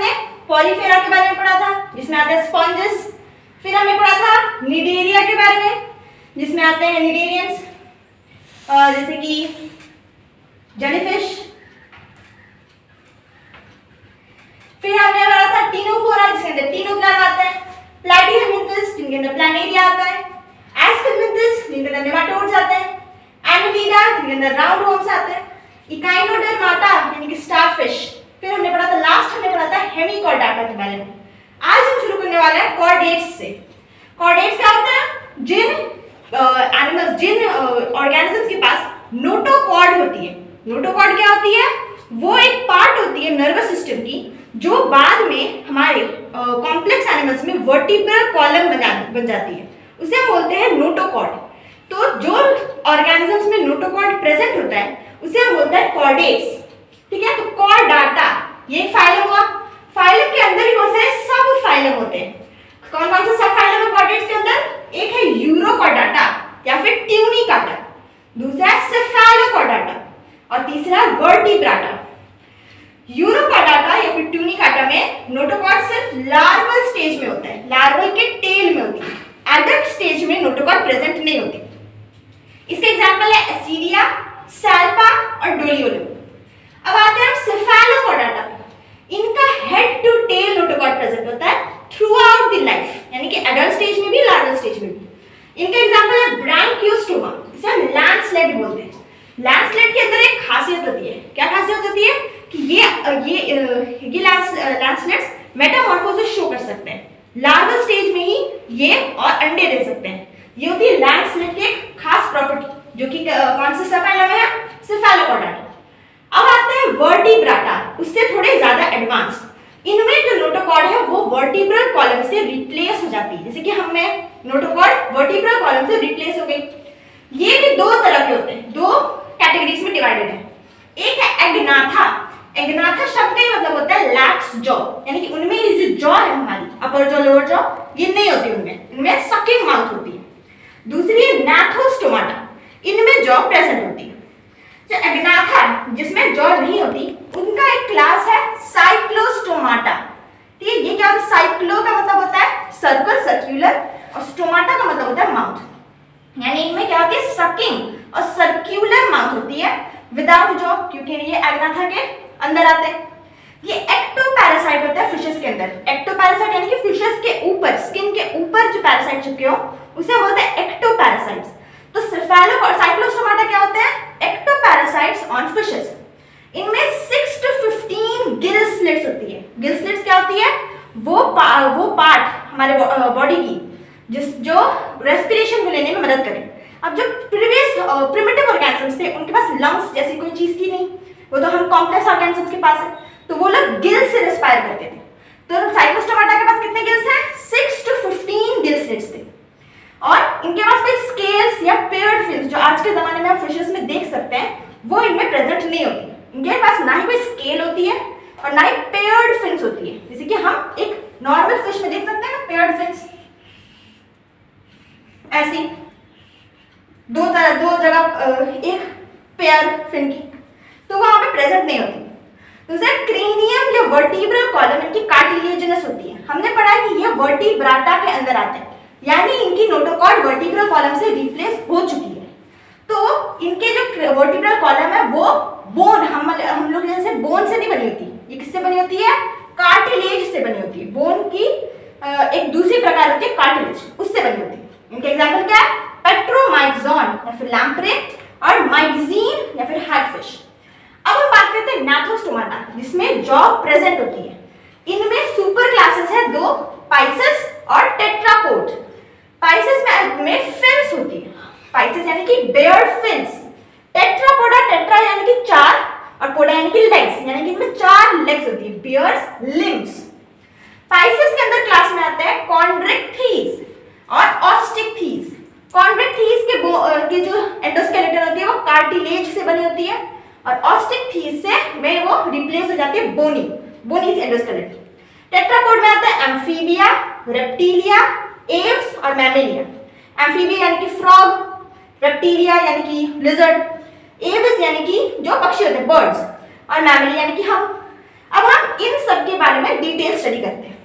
हमने पॉलीफेरा के बारे में पढ़ा था जिसमें आते हैं स्पॉन्जेस। फिर हमने पढ़ा था निडेरिया के बारे में जिसमें आते हैं निडेरियंस, जैसे कि जेलीफिश। फिर हमने पढ़ा था टीनोफोरा जिसके अंदर टीनोप्लान आता है, प्लैटीहेलमिंथस जिनके अंदर प्लानेरिया आता है, एस्केलमिंथस जिनके अंदर नेमाटोड्स आते हैं, एनिलीडा जिनके अंदर राउंड वॉर्म्स आते हैं, इकाइनोडर्माटा यानी कि स्टारफिश। फिर हमने पढ़ा था लास्ट हमने पढ़ा था हेमिकॉर्डाटा के बारे में। आज हम शुरू करने वाले हैं कॉर्डेट्स से। कॉर्डेट्स क्या होता है? जिन एनिमल्स जिन ऑर्गेनिजम्स के पास नोटोकॉर्ड होती है। नोटोकॉर्ड क्या होती है? वो एक पार्ट होती है नर्वस सिस्टम की जो बाद में हमारे कॉम्प्लेक्स एनिमल्स में वर्टिब्रल कॉलम बन जाती है, उसे हम बोलते हैं नोटोकॉर्ड। तो जो ऑर्गेनिजम्स में नोटोकॉर्ड प्रेजेंट होता है उसे हम बोलते हैं कॉर्डेट्स। ठीक है, तो कॉर्डाटा ये एक फाइलम हुआ। फाइलम के अंदर ही बहुत सारे सब फाइलम होते हैं। कौन कौन से सब फाइलम है कॉर्डेट्स के अंदर? एक है यूरोकॉर्डाटा या फिर ट्यूनिकाटा, दूसरा है सेफेलोकॉर्डाटा और तीसरा वर्टिब्राटा। यूरोकॉर्डाटा या फिर ट्यूनिकाटा में नोटोकॉर्ड सिर्फ लार्वल स्टेज में होता है, लार्वल के टेल में होती है। एडल्ट स्टेज में नोटोकॉर्ड प्रेजेंट नहीं होती। इसके एग्जांपल है एसिडिया, सैल्पा और डोलियोलो। अब आते हैं सेफेलोकॉर्डाटा। इनका head to tail notochord present होता है थ्रू आउट द लाइफ, यानी कि एडल्ट स्टेज में भी लार्वल स्टेज में भी। इनका एग्जांपल है ब्रांकियोस्टोमा, जिसे हम लैंडस्लेट बोलते हैं। लैंडस्लेट के अंदर एक खासियत होती है। क्या खासियत होती है? कि ये लैंडस्लेट्स मेटामॉर्फोसिस शो कर सकते हैं। लार्वल स्टेज में ही ये और अंडे दे सकते हैं। ये होती है लैंडस्लेट की एक खास प्रॉपर्टी जो कि कौन से सब फाइलम है? सेफेलोकॉर्डाटा। अब आते हैं वर्टिब्राटा, उससे थोड़े ज्यादा एडवांस। इनमें जो नोटोकॉर्ड है वो वर्टिब्रल कॉलम से रिप्लेस हो जाती है। जैसे कि हमें नोटोकॉर्ड वर्टिब्रल कॉलम से रिप्लेस हो गई। ये भी दो तरह के होते हैं, दो कैटेगरीज में डिवाइडेड है। एक है एग्नाथा। एग्नाथा शब्द का ही मतलब होता है लैक्स जॉ, यानी कि उनमें ये जो जॉ है हमारी अपर जॉ लोअर जॉ ये नहीं होती, उनमें सकिंग माउथ होती है। दूसरी है नाथोस्टोमाटा, इनमें जॉ प्रेजेंट होती है। जो एग्नाथा जिसमें जॉ नहीं होती उनका एक क्लास है साइक्लोस्टोमाटा। ठीक है, ये क्या होता है? साइक्लो का मतलब होता है सर्कल, सर्कुलर, और स्टोमाटा का मतलब होता है माउथ। यानी इनमें क्या होती है? सकिंग और सर्कुलर माउथ होती है विदाउट जॉ, क्योंकि ये एग्नाथा के अंदर आते हैं। ये एक्टोपैरासाइट होता है फिशेस के अंदर। एक्टोपैरासाइट यानी कि फिशेस के ऊपर, स्किन के ऊपर जो पैरासाइट चिपके हो उसे बोलते हैं एक्टोपैरासाइट्स। तो सेफेलो और साइक्लोस्टोमाटा क्या होते हैं? Ectoparasites on fishes. इनमें 6 to 15 गिल स्लिट्स होती है। गिल स्लिट्स क्या होती है? वो पार्ट हमारे बॉडी की जो रेस्पिरेशन को लेने में मदद करे। अब जो प्रिमिटिव ऑर्गेनिजम्स थे उनके पास लंग्स जैसी कोई चीज थी नहीं, वो तो हम कॉम्प्लेक्स ऑर्गेनिजम्स के पास है, तो वो लोग गिल से रेस्पायर करते थे। तो साइक्लोस्टोमाटा के पास कितने गिल्स हैं? 6 to 15 गिल स्लिट्स थे। और इनके पास कोई स्केल्स या पेयर्ड फिन्स जो आज के जमाने में आप फिशेस में देख सकते हैं वो इनमें प्रेजेंट नहीं होती। इनके पास ना ही कोई स्केल होती है और ना ही पेयर्ड फिन्स होती है। जैसे कि हम एक नॉर्मल फिश में देख सकते हैं ना पेयर्ड फिन्स, ऐसी दो जगह एक पेयर फिन की, तो वहां पे प्रेजेंट नहीं होती। दूसरा क्रेनियम या वर्टिब्रल कॉलम इनकी कार्टिलेजिनस होती है। हमने पढ़ा कि ये वर्टिब्राटा के अंदर आते हैं, यानी इनकी नोटोकॉर्ड वर्टिब्रल कॉलम से रिप्लेस हो चुकी है। तो इनके जो वर्टिब्रल कॉलम है वो बोन, हम लोग जैसे बोन से नहीं बनी होती, ये किससे बनी होती है? कार्टिलेज से बनी होती है। बोन की एक दूसरी प्रकार होती है कार्टिलेज, उससे बनी होती है। इनके एग्जाम्पल क्या है? पेट्रोमाइक्सॉन या फिर लैम्प्रे और माइक्सीन या फिर हैगफिश। अब हम बात करते हैं नाथोस्टोमाटा जिसमें जॉ प्रेजेंट होती है। इनमें सुपर क्लासेस है दो, पाइसेस और टेट्रापोड। पाइसेस में फिन्स होती है, पाइसेस यानी कि बेयर्ड फिन्स। टेट्रापोडा, टेट्रा यानी कि चार और पोडा यानी कि लेग्स, यानी कि इनमें 4 लेग्स होती है, बेयर्स लिम्स। पाइसेस के अंदर क्लास में आते हैं कॉन्ड्रिक्थीज और ऑस्टिक्थीज। कॉन्ड्रिक्थीज के जो एंडोस्केलेटन होती है वो कार्टिलेज से बनी होती है और ऑस्टिक्थीज से में वो रिप्लेस हो जाती है बोनी एंडोस्केलेटन। टेट्रापोड में आता है एम्फीबिया, रेप्टिलिया, एव्स और मैमेलिया। एम्फीबिया यानी कि फ्रॉग, रेप्टिलिया यानी कि लिजर्ड, एव्स यानी कि जो पक्षी होते हैं बर्ड्स, और मैमेलिया यानी कि हम। अब हम इन सब के बारे में डिटेल स्टडी करते हैं।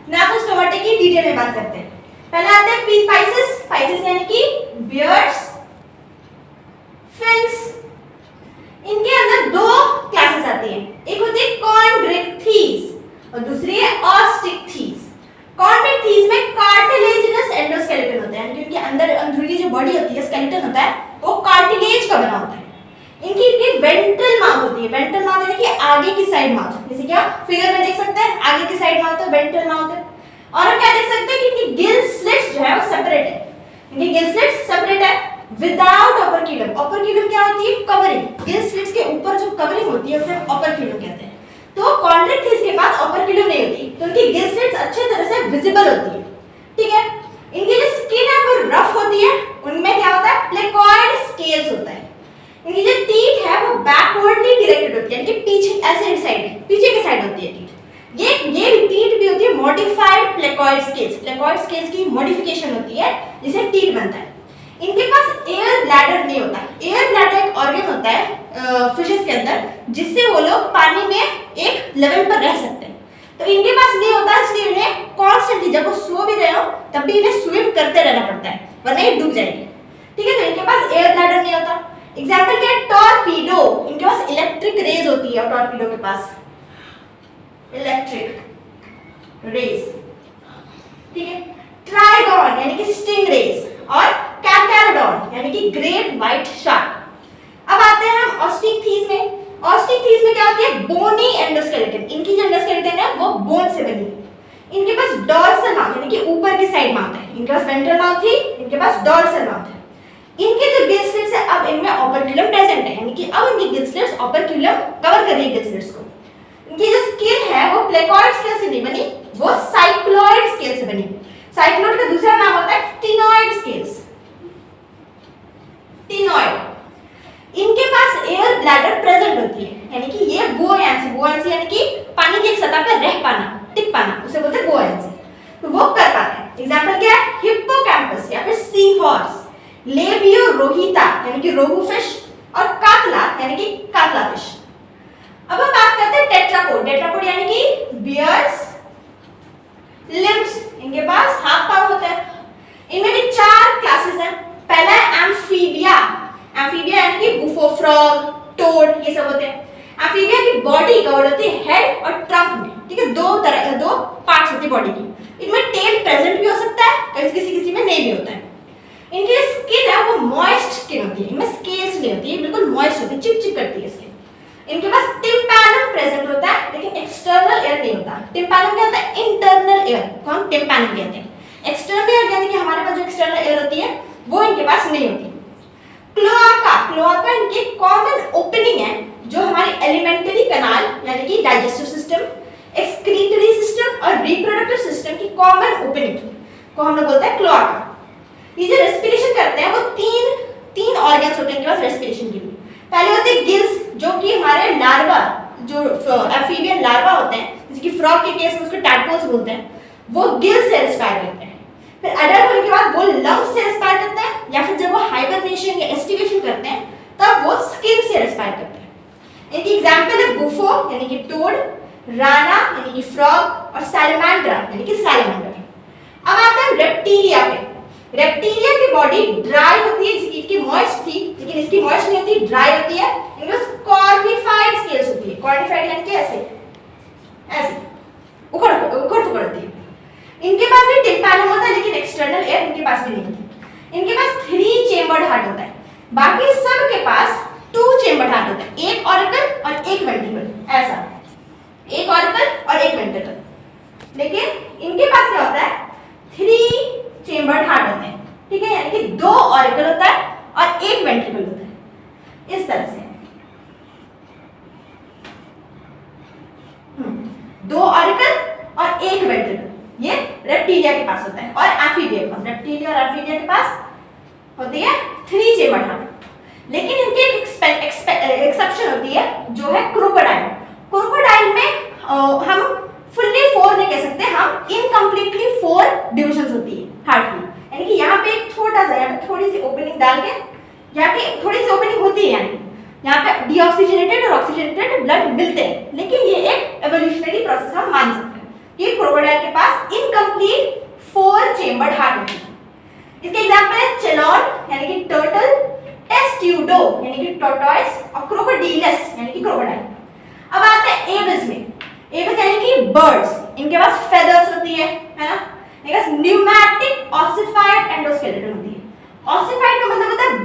ना तो स्टोमेटा की डिटेल में बात करते हैं। पहले आते हैं फाइसेस। फाइसेस यानी कि बियर्ड्स, फिन्स। इनके अंदर दो क्लासेस आती हैं, एक होती है कॉन्ड्रिक्थीज और दूसरी है ऑस्टिक्थीज। कॉन्ड्रिक्थीज में कार्टिलेजिनस एंडोस्केलेटन होता है, यानी कि उनके अंदर अंदरूनी जो बॉडी होती है, स्केलेटन होता है, वो कार्टिलेज का बना होता है। इनकी वेंट्रल माउथ होती है। वेंट्रल माउथ यानी कि आगे की साइड माउथ, जैसे कि आप फिगर में देख सकते हैं, आगे की साइड माउथ है, वेंट्रल माउथ है। और हम क्या देख सकते हैं कि इनकी गिल स्लिट्स जो है वो सेपरेट है। इनकी गिल स्लिट्स सेपरेट है विदाउट ओपर्क्यूलम। ओपर्क्यूलम क्या होती है? कवरिंग। गिल स्लिट्स के ऊपर जो कवरिंग होती है उसे हम ओपर्क्यूलम कहते हैं। तो कॉन्ड्रिक्थीज के पास ओपर्क्यूलम नहीं होती, तो उनकी गिल स्लिट्स अच्छे तरह से विजिबल होती है। ठीक है। इनकी जो स्किन है वो रफ होती है, उनमें क्या होता है? प्लेकॉइड स्केल्स होता है। इनकी जो टीथ है वो बैकवर्डली डायरेक्टेड होती है, यानी कि पीछे ऐसे साइड, पीछे की साइड होती है टीथ। ये टीथ भी होती है modified placoid scales. Placoid scales की मॉडिफिकेशन होती है जिससे टीथ बनता है। इनके पास एयर ब्लैडर नहीं होता। एयर ब्लैडर एक ऑर्गन होता है फिशेस के अंदर, जिससे वो लोग पानी में एक लेवल पर रह सकते हैं। तो इनके पास नहीं होता, इसलिए उन्हें कॉन्स्टेंटली जब वो सो भी रहे हो तब भी इन्हें स्विम करते रहना पड़ता है, वरना ये डूब जाएंगे। ठीक है। तो इनके पास एयर ब्लैडर नहीं होता। एग्जाम्पल क्या है? टॉर्पीडो। इनके पास इलेक्ट्रिक रेज होती है, टॉर्पीडो के पास इलेक्ट्रिक रेज। ठीक है। ट्राइगॉन यानी कि स्टिंग रेज और कैलकैरोडॉन यानी कि ग्रेट व्हाइट शार्क। अब आते हैं हम ऑस्टिक्थीज में। ऑस्टिक्थीज में क्या होती है? Bony endoskeleton. इनकी जो एंडोस्केलेटन है वो बोन से बनी है। इनके पास डॉर्सल माउथ यानी कि ऊपर की साइड माउथ है। इनके पास वेंट्रल माउथ थी, इनके पास डॉर्सल माउथ है। इनके जो गिल स्लिट्स है अब इनमें ओपर्क्यूलम प्रेजेंट है, यानी कि अब इनकी गिल स्लिट्स ओपर्क्यूलम कवर कर रही है गिल स्लिट्स को। इनकी जो स्किन है वो प्लेकॉइड स्केल से नहीं बनी, वो साइक्लॉइड स्केल से बनी। साइक्लॉइड का दूसरा नाम होता है टिनॉइड स्केल्स। टिनॉइड। इनके पास एयर ब्लैडर प्रेजेंट होती है, यानी कि ये बुओयांसी यानी कि पानी की एक सतह पे रह पाना, टिक पाना, उसे बोलते हैं बुओयांसी। तो वो कर पाते हैं। एग्जांपल क्या है? हिप्पोकैम्पस या फिर सी हॉर्स, लेबियो रोहिता यानी कि रोहू फिश और कातला यानी कि कातला फिश। अब हम बात करते हैं टेट्रापोड। टेट्रापोड यानी कि बियर्स, लिम्स, इनके पास हाथ पांव होते हैं। इनमें भी 4 क्लासेस हैं। पहला है एम्फीबिया। एम्फीबिया यानी कि बुफो फ्रॉग, टोड, ये सब होते हैं। एम्फीबिया की बॉडी कवर्ड होती है हेड और ट्रंक में। ठीक है। दो पार्ट्स होती है बॉडी की। इनमें टेल प्रेजेंट भी हो सकता है, किसी में नहीं भी होता है। इनकी स्किन है वो मॉइस्ट स्किन होती है, इनमें स्केल्स नहीं होती है, बिल्कुल मॉइस्ट होती है, चिपचिप करती है स्किन। इनके पास टिम्पैनम प्रेजेंट होता है, लेकिन एक्सटर्नल एयर नहीं होता। टिम्पैनम क्या होता है? इंटरनल एयर को हम टिम्पैनम कहते हैं। एक्सटर्नल एयर यानी कि हमारे पास जो एक्सटर्नल एयर होती है वो इनके पास नहीं होती। क्लोआका। क्लोआका इनकी कॉमन ओपनिंग है जो हमारी एलिमेंटरी कैनाल यानी कि डाइजेस्टिव सिस्टम, एक्सक्रीटरी सिस्टम और रिप्रोडक्टिव सिस्टम की कॉमन ओपनिंग को हम लोग बोलते हैं क्लोआका। ये जो रेस्पिरेशन करते हैं वो तीन ऑर्गन्स होते हैं इनके पास रेस्पिरेशन के लिए। पहले होते हैं गिल्स, जो कि हमारे लार्वा, जो एम्फीबियन लार्वा होते हैं, जैसे कि फ्रॉग के केस में उसको टैडपोल्स बोलते हैं, वो गिल्स से रेस्पायर करते हैं। फिर एडल्ट होने के बाद वो लंग्स से रेस्पायर करते हैं, या फिर जब वो हाइबरनेशन या एस्टिवेशन करते हैं तब वो स्किन से रेस्पायर करते हैं। इनकी एग्जांपल है बुफो यानी कि टोड, राना यानी कि फ्रॉग और सैलमैंड्रा यानी कि सैलमैंडर। अब आते हैं रेप्टिलिया पे। रेप्टिलिया की बॉडी ड्राई होती है, इसकी मॉइस्ट थी लेकिन इसकी मॉइस्ट नहीं होती, ड्राई होती है। इनके पास कॉर्निफाइड स्केल्स होती है। कॉर्निफाइड यानी कि ऐसे उखड़ होती है। इनके पास भी टिम्पैनम होता है लेकिन एक्सटर्नल एयर इनके पास भी नहीं होती। इनके पास 3 चेम्बर्ड हार्ट होता है, बाकी सब के पास 2 चेम्बर्ड हार्ट होता है, एक ऑरिकल और एक वेंट्रिकल। ऐसा एक ऑरिकल और एक वेंट्रिकल। लेकिन इनके पास क्या होता है? 3 चेम्बर्ड हार्ट होते हैं। ठीक है। यानी कि 2 ऑरिकल होता है और एक वेंट्रिकल होता है। इस तरह से 2 ऑरिकल और एक वेंट्रिकल ये रेप्टिलिया के पास होता है। और एम्फीबिया के पास, रेप्टिलिया और एम्फीबिया के पास होती है 3 चेम्बर्ड हार्ट। लेकिन इनकी एक एक्सेप्शन होती है जो है क्रोकोडाइल। क्रोकोडाइल में हम फुल्ली 4 नहीं कह सकते, हम इनकम्प्लीटली 4 डिविजन्स होती है हार्ट की। यानी कि यहाँ पे एक छोटा सा, यहाँ पे थोड़ी सी ओपनिंग डाल के, यहाँ पे थोड़ी सी ओपनिंग होती है, यानी डिऑक्सीजनेटेड और ऑक्सीजनेटेड ब्लड मिलते हैं, लेकिन ये एक एवोल्यूशनरी प्रोसेस हम मान सकते हैं कि क्रोकोडाइल के पास इनकम्प्लीट 4 चेम्बर्ड हार्ट होती है। इसके एग्जांपल है चेलॉन यानी कि टर्टल, टेस्ट्यूडो यानी कि टॉर्टॉइस और क्रोकोडीलस यानी कि क्रोकोडाइल। अब आते हैं एविस में। एविस यानी कि बर्ड्स, इनके पास फेदर्स होती है ना, इनके पास न्यूमैटिक ऑसिफाइड एंडोस्केलेटन होती है। ऑसिफाइड का मतलब होता है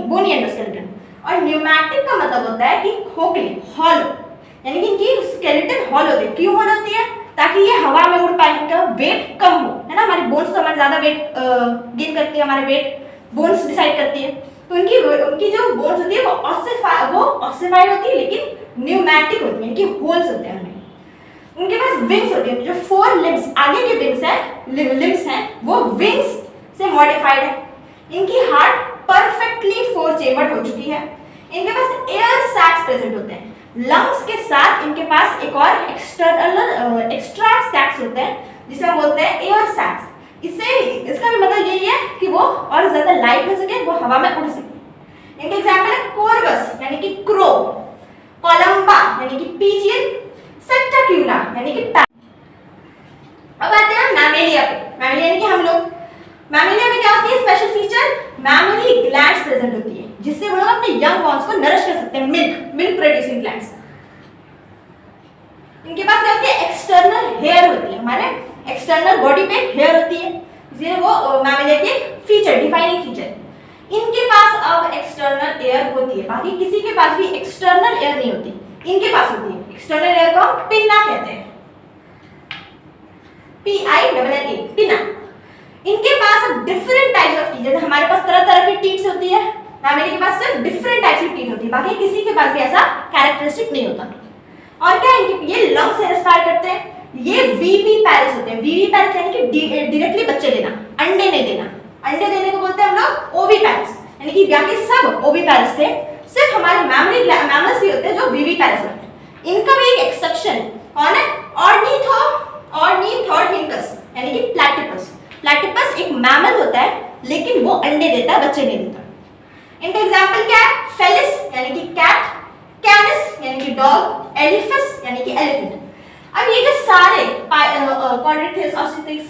बोनी एंडोस्केलेटन, और न्यूमैटिक का मतलब होता है कि खोखले, हॉलो, यानी कि इनकी स्केलेटन हॉल होती है। क्यों हॉल होती है? ताकि ये हवा में उड़ पाए, इनका वेट कम हो, है ना। हमारी बोन्स तो हमारे ज्यादा वेट गेन करती है, हमारे वेट बोन्स डिसाइड करती है। तो उनकी जो बोन्स होती है वो ऑसिफाइड होती है, लेकिन न्यूमैटिक होती है, इनकी होल्स होते हैं उनमें। उनके पास विंग्स होती है, जो 4 लिम्स आगे के लिम्स हैं वो विंग्स से मॉडिफाइड है। इनकी हार्ट परफेक्टली 4 चेम्बर्ड हो चुकी है। इनके पास एयर सैक्स प्रेजेंट होते हैं। लंग्स के साथ इनके पास एक और एक्स्ट्रा सैक्स होते हैं जिसे हम बोलते हैं एयर सैक्स। इसका मतलब यही है कि वो और ज्यादा लाइट हो सके, वो हवा में उड़ सके। इनके एग्जांपल है कोरवस यानी कि क्रो, कोलंबा यानी कि पिजियन, सेप्टाक्यूला यानी कि पैरट। अब आते हैं मैमेलिया पे। मैमेलिया यानी कि हम लोग। मैमेलिया में क्या होती है special feature? Memory glands present होती है, जिससे वो लोग अपने यंग वॉन्स को नरिश कर सकते हैं। Milk producing glands. इनके पास क्या होती है? एक्सटर्नल हेयर होती है, हमारे एक्सटर्नल बॉडी पे हेयर होती है, इसलिए वो मैमेलिया के फीचर, डिफाइनिंग फीचर। इनके पास अब एक्सटर्नल एयर होती है, बाकी किसी के पास भी एक्सटर्नल एयर नहीं होती, इनके पास होती है। एक्सटर्नल एयर को हम पिन्ना कहते हैं, PINNA, पिन्ना। इनके पास डिफरेंट टाइप्स ऑफ टीथ, हमारे पास तरह तरह की टीथ्स होती है, मैमेलिया के पास सिर्फ डिफरेंट टाइप्स की टीथ होती है, बाकी किसी के पास भी ऐसा कैरेक्टरिस्टिक नहीं होता। और क्या इनके ये लंग्स से रेस्पायर करते हैं। ये विविपैरस होते हैं। विविपैरस यानी कि डायरेक्टली बच्चे देना, अंडे नहीं देना। अंडे देने को बोलते हैं हम लोग ओविपैरस, यानी कि बाकी सब ओविपैरस थे, सिर्फ हमारे मैमल्स ही होते हैं जो विविपैरस होते हैं। इनका भी एक एक्सेप्शन कौन है? ऑर्निथोरनिकस यानी कि प्लैटिपस। प्लैटिपस एक मैमल होता है, लेकिन वो अंडे देता है, बच्चे नहीं देता। इनका एग्जांपल क्या है? फेलिस यानी कि कैट, कैनिस यानी कि डॉग, एलिफस यानी कि एलिफेंट। अब ये जो सारे क्वाड्रिथिस, ऑस्ट्रिच,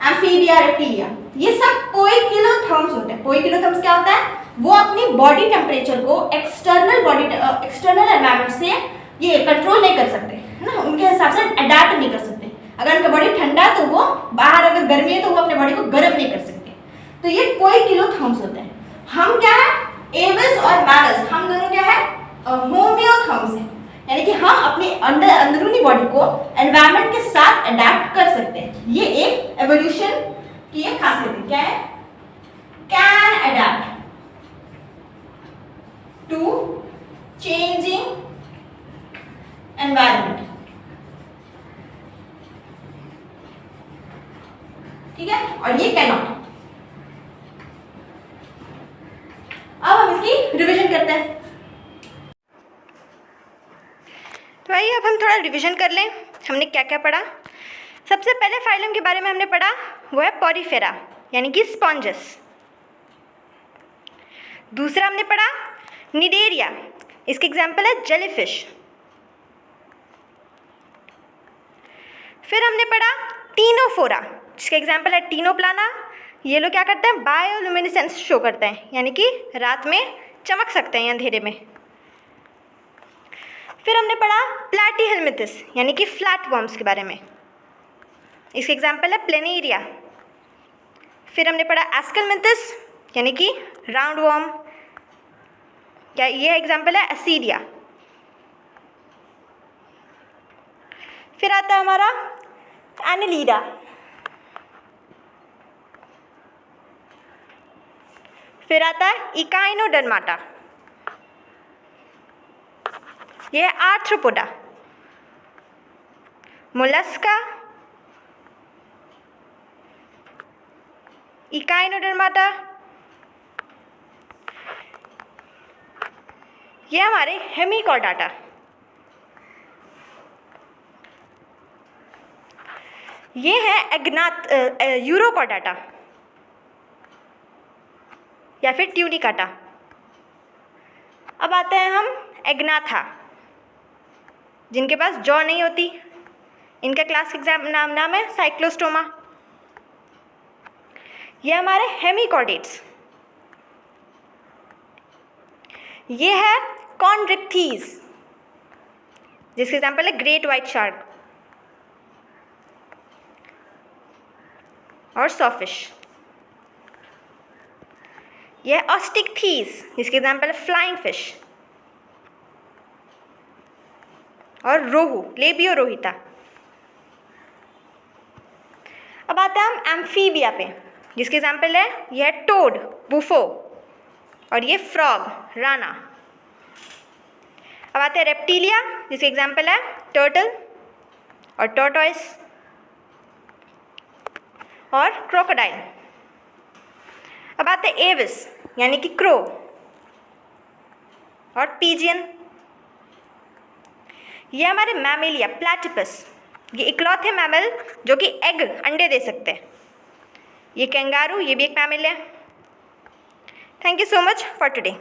एम्फीबिया, रेप्टिलिया, ये सब पोइकिलोथर्म्स होते हैं। पोइकिलोथर्म्स क्या होता है? वो अपनी बॉडी टेम्परेचर को एक्सटर्नल एनवायरनमेंट से ये कंट्रोल नहीं कर सकते, है ना, उनके हिसाब से अडैप्ट नहीं कर सकते। अगर उनका बॉडी ठंडा है तो वो बाहर, अगर गर्मी है तो वो अपने बॉडी को गर्म नहीं कर सकते। तो ये पोइकिलोथर्म्स होते हैं। हम क्या है? एविस और मैमल्स, हम दोनों क्या है? होमियोथर्म्स हैं, यानी कि हम अपनी अंदरूनी बॉडी को एनवायरनमेंट के साथ अडैप्ट कर सकते हैं। ये एक एवोल्यूशन की एक खासियत है। क्या है? Can adapt to changing environment. ठीक है, और ये कैन नॉट। अब हम इसकी रिवीजन करते हैं। तो आइए अब हम थोड़ा रिवीजन कर लें, हमने क्या क्या पढ़ा। सबसे पहले फाइलम के बारे में हमने पढ़ा, वो है पॉरीफेरा यानी कि स्पॉन्जस। दूसरा हमने पढ़ा निडेरिया, इसके एग्जाम्पल है जेलीफिश। फिर हमने पढ़ा टीनोफोरा, जिसका एग्जाम्पल है टीनोप्लाना। ये लोग क्या करते हैं? बायोलुमिनेसेंस शो करते हैं, यानी कि रात में चमक सकते हैं अंधेरे में। फिर हमने पढ़ा प्लैटीहेल्मिंथस यानी कि फ्लैट वर्म्स के बारे में, इसके एग्जाम्पल है प्लेनेरिया। फिर हमने पढ़ा एस्केलमिंथस यानी कि राउंड वर्म, क्या ये एग्जाम्पल है एसीडिया। फिर आता है हमारा एनेलिडा, फिर आता है इकाइनोडर्माटा, ये है आर्थ्रोपोडा। मोलस्का, इकाइनोडर्माटा, ये हमारे हेमिकॉर्डाटा। ये है यूरोकॉर्डाटा या फिर ट्यूनिकाटा। अब आते हैं हम एग्नाथा, जिनके पास जॉ नहीं होती, इनका क्लास एग्जाम नाम है साइक्लोस्टोमा। ये हमारे हेमिकॉर्डेट्स। ये है कॉन्ड्रिक्थीज, जिसके एग्जाम्पल है ग्रेट वाइट शार्क और सॉफिश। यह है ऑस्टिकथीज, जिसके एग्जाम्पल है फ्लाइंग फिश और रोहू, लेबियो रोहिता। अब आते हैं हम एम्फीबिया पे, जिसके एग्जाम्पल है यह है टोड, बुफो, और ये फ्रॉग, राना। अब आते हैं रेप्टिलिया, जिसके एग्जाम्पल है टर्टल और टॉर्टॉइस और क्रोकोडाइल। अब आते हैं एविस, यानी कि क्रो और पीजियन। ये हमारे मैमेलिया, प्लैटिपस, ये इकलौते मैमल जो कि एग, अंडे दे सकते हैं। ये कैंगारू, ये भी एक मैमल है। Thank you so much for today.